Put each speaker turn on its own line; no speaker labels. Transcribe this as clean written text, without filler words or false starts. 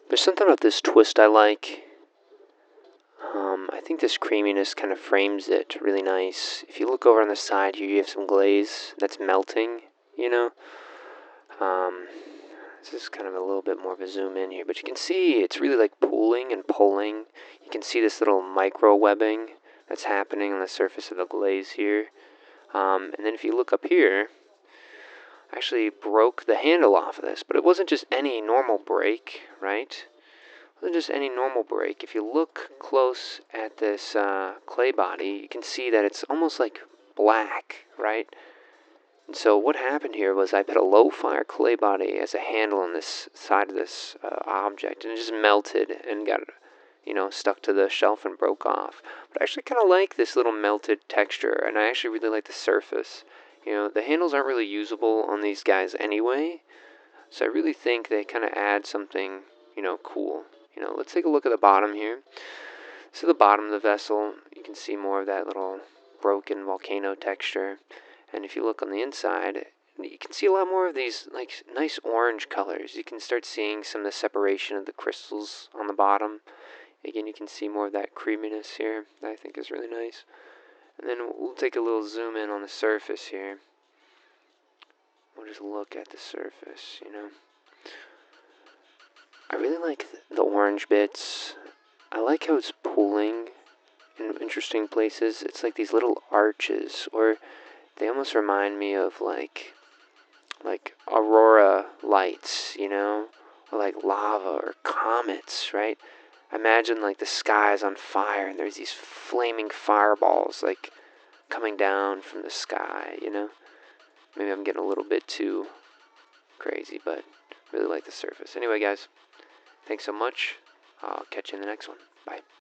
There's something about this twist I like. I think this creaminess kind of frames it really nice. If you look over on the side here, you have some glaze that's melting, you know? Um, this is kind of a little bit more of a zoom in here, but you can see it's really like pooling and pulling. You can see this little micro webbing that's happening on the surface of the glaze here. And then if you look up here, I actually broke the handle off of this, but it wasn't just any normal break, right? It wasn't just any normal break. If you look close at this clay body, you can see that it's almost like black, right? And so what happened here was I put a low fire clay body as a handle on this side of this object, and it just melted and got, stuck to the shelf and broke off. But I actually kind of like this little melted texture, and I actually really like the surface. The handles aren't really usable on these guys anyway, so I really think they kind of add something, cool. Let's take a look at the bottom here. So the bottom of the vessel, you can see more of that little broken volcano texture. And if you look on the inside, you can see a lot more of these like nice orange colors. You can start seeing some of the separation of the crystals on the bottom. Again, you can see more of that creaminess here that I think is really nice. And then we'll take a little zoom in on the surface here. We'll just look at the surface, I really like the orange bits. I like how it's pooling in interesting places. It's like these little arches, or they almost remind me of like aurora lights, or like lava or comets, right? Imagine like the sky's on fire and there's these flaming fireballs like coming down from the sky. Maybe I'm getting a little bit too crazy, but really like the surface. Anyway, guys, thanks so much. I'll catch you in the next one. Bye.